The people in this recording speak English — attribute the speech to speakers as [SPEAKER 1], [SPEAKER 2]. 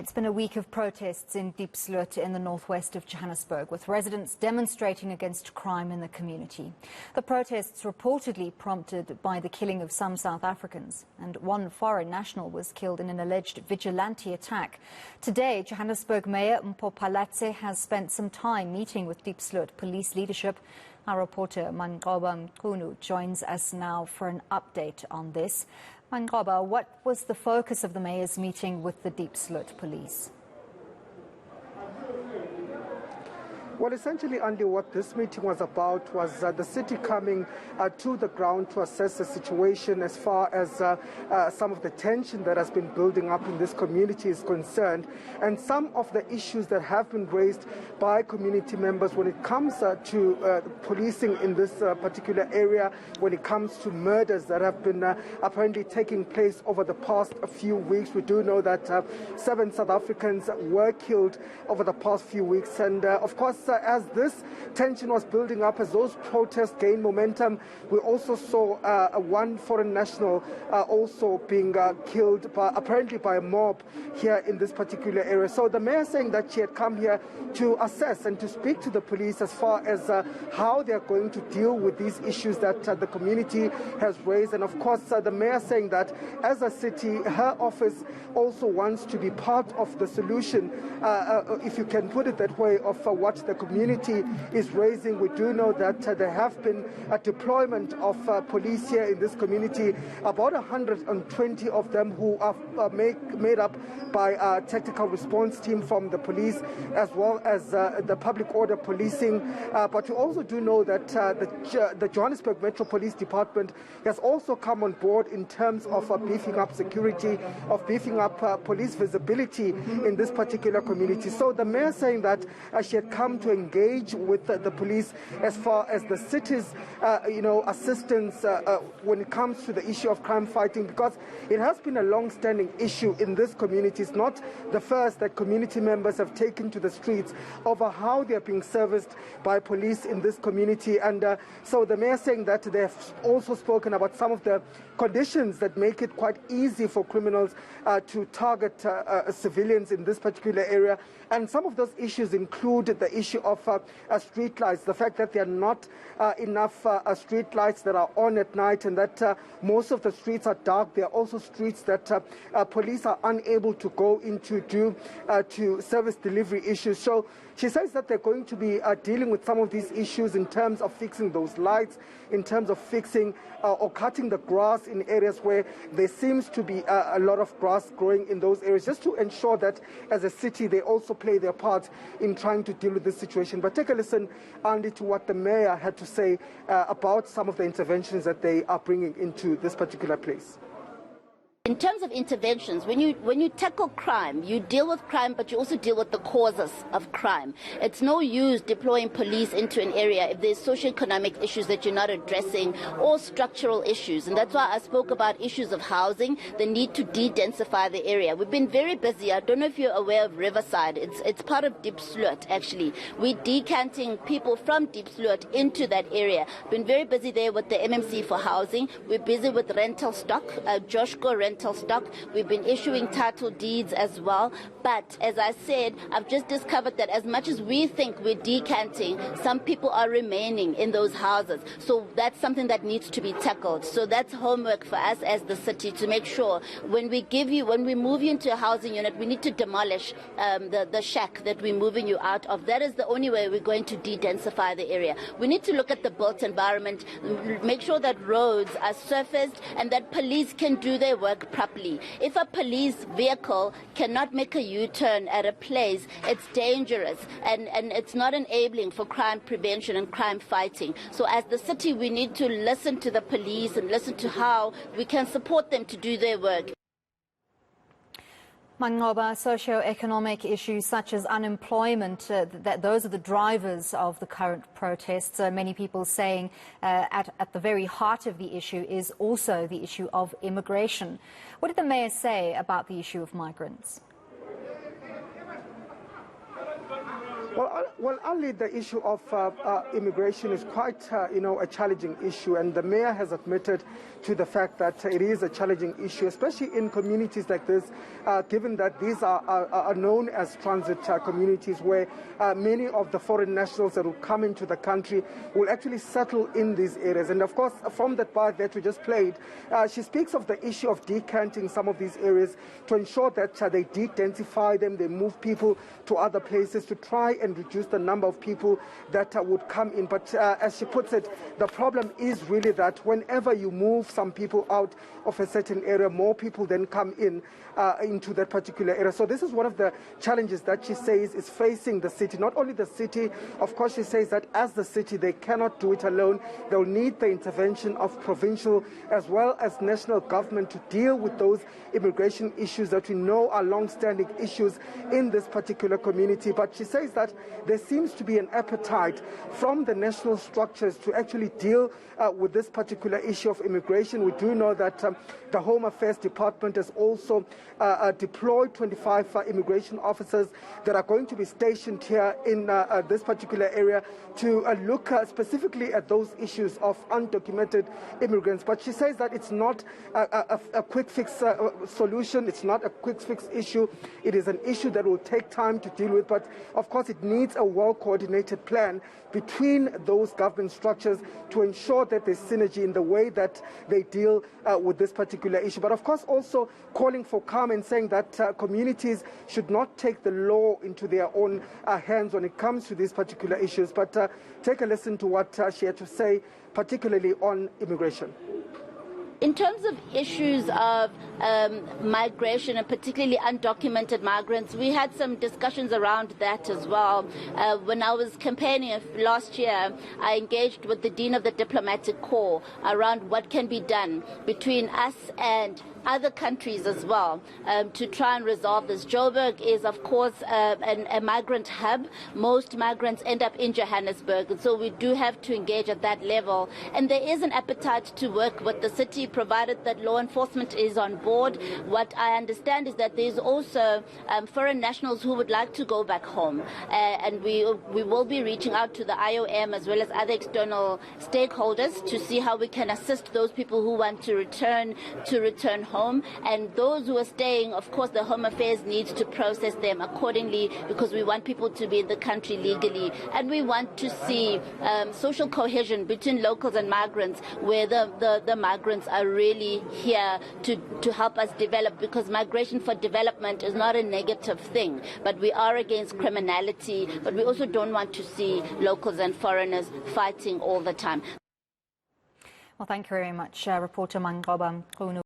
[SPEAKER 1] It's been a week of protests in Diepsloot in the northwest of Johannesburg, with residents demonstrating against crime in the community. The protests reportedly prompted by the killing of some South Africans, and one foreign national was killed in an alleged vigilante attack. Today, Johannesburg Mayor Manqoba has spent some time meeting with Diepsloot police leadership. Our reporter Manqoba Mchunu joins us now for an update on this. Manqoba, what was the focus of the mayor's meeting with the Diepsloot police?
[SPEAKER 2] Well, essentially, Andy, what this meeting was about was the city coming to the ground to assess the situation as far as some of the tension that has been building up in this community is concerned, and some of the issues that have been raised by community members when it comes to policing in this particular area, when it comes to murders that have been apparently taking place over the past few weeks. We do know that 7 South Africans were killed over the past few weeks, and of course, as this tension was building up, as those protests gained momentum, we also saw one foreign national also being killed apparently by a mob here in this particular area. So the mayor saying that she had come here to assess and to speak to the police as far as how they are going to deal with these issues that the community has raised. And of course, the mayor saying that as a city, her office also wants to be part of the solution, if you can put it that way, of what the community is raising. We do know that there have been a deployment of police here in this community, about 120 of them who are made up by a tactical response team from the police as well as the public order policing. But we also do know that the Johannesburg Metro Police Department has also come on board in terms of beefing up security, of beefing up police visibility in this particular community. So the mayor saying that she had come to engage with the police as far as the city's assistance when it comes to the issue of crime fighting, because it has been a long-standing issue in this community. It's not the first that community members have taken to the streets over how they are being serviced by police in this community. And so the mayor saying that they have also spoken about some of the conditions that make it quite easy for criminals to target civilians in this particular area. And some of those issues include the issue of street lights, the fact that there are not enough street lights that are on at night, and that most of the streets are dark. There are also streets that police are unable to go into due to service delivery issues. So she says that they're going to be dealing with some of these issues in terms of fixing those lights, in terms of fixing or cutting the grass in areas where there seems to be a lot of grass growing in those areas, just to ensure that as a city they also play their part in trying to deal with this situation. But take a listen, Andy, to what the mayor had to say about some of the interventions that they are bringing into this particular place.
[SPEAKER 3] In terms of interventions, when you tackle crime, you deal with crime, but you also deal with the causes of crime. It's no use deploying police into an area if there's socioeconomic issues that you're not addressing, or structural issues. And that's why I spoke about issues of housing, the need to de-densify the area. We've been very busy. I don't know if you're aware of Riverside. It's part of Diepsloot, actually. We're decanting people from Diepsloot into that area. Been very busy there with the MMC for housing. We're busy with rental stock, Joshko rental stock. We've been issuing title deeds as well. But as I said, I've just discovered that as much as we think we're decanting, some people are remaining in those houses. So that's something that needs to be tackled. So that's homework for us as the city, to make sure when we move you into a housing unit, we need to demolish the shack that we're moving you out of. That is the only way we're going to de-densify the area. We need to look at the built environment, make sure that roads are surfaced and that police can do their work properly. If a police vehicle cannot make a U-turn at a place, it's dangerous and it's not enabling for crime prevention and crime fighting. So as the city, we need to listen to the police and listen to how we can support them to do their work.
[SPEAKER 1] Manqoba, socio-economic issues such as unemployment, those are the drivers of the current protests. Many people saying at the very heart of the issue is also the issue of immigration. What did the mayor say about the issue of migrants?
[SPEAKER 2] Well, Well, only the issue of immigration is quite, a challenging issue, and the mayor has admitted to the fact that it is a challenging issue, especially in communities like this, given that these are known as transit communities where many of the foreign nationals that will come into the country will actually settle in these areas. And of course, from that part that we just played, she speaks of the issue of decanting some of these areas to ensure that they de-densify them, they move people to other places to try and reduce the number of people that would come in. But as she puts it, the problem is really that whenever you move some people out of a certain area, more people then come into that particular area. So this is one of the challenges that she says is facing the city. Not only the city, of course, she says that as the city, they cannot do it alone. They'll need the intervention of provincial as well as national government to deal with those immigration issues that we know are long-standing issues in this particular community. But she says that there seems to be an appetite from the national structures to actually deal with this particular issue of immigration. We do know that the Home Affairs Department has also deployed 25 immigration officers that are going to be stationed here in this particular area to look specifically at those issues of undocumented immigrants. But she says that it's not a quick fix solution. It's not a quick fix issue. It is an issue that will take time to deal with. But of course, it needs a well-coordinated plan between those government structures to ensure that there's synergy in the way that they deal with this particular issue. But of course, also calling for calm and saying that communities should not take the law into their own hands when it comes to these particular issues. But take a listen to what she had to say, particularly on immigration.
[SPEAKER 3] In terms of issues of migration and particularly undocumented migrants, we had some discussions around that as well. When I was campaigning last year, I engaged with the Dean of the Diplomatic Corps around what can be done between us and other countries as well to try and resolve this. Joburg is, of course, a migrant hub. Most migrants end up in Johannesburg, and so we do have to engage at that level. And there is an appetite to work with the city, provided that law enforcement is on board. What I understand is that there's also foreign nationals who would like to go back home, and we will be reaching out to the IOM as well as other external stakeholders to see how we can assist those people who want to return home. And those who are staying, of course, the Home Affairs needs to process them accordingly, because we want people to be in the country legally, and we want to see social cohesion between locals and migrants, where the migrants are really here to help us develop, because migration for development is not a negative thing, but we are against criminality, but we also don't want to see locals and foreigners fighting all the time.
[SPEAKER 1] Well, thank you very much, reporter Manqoba Mchunu.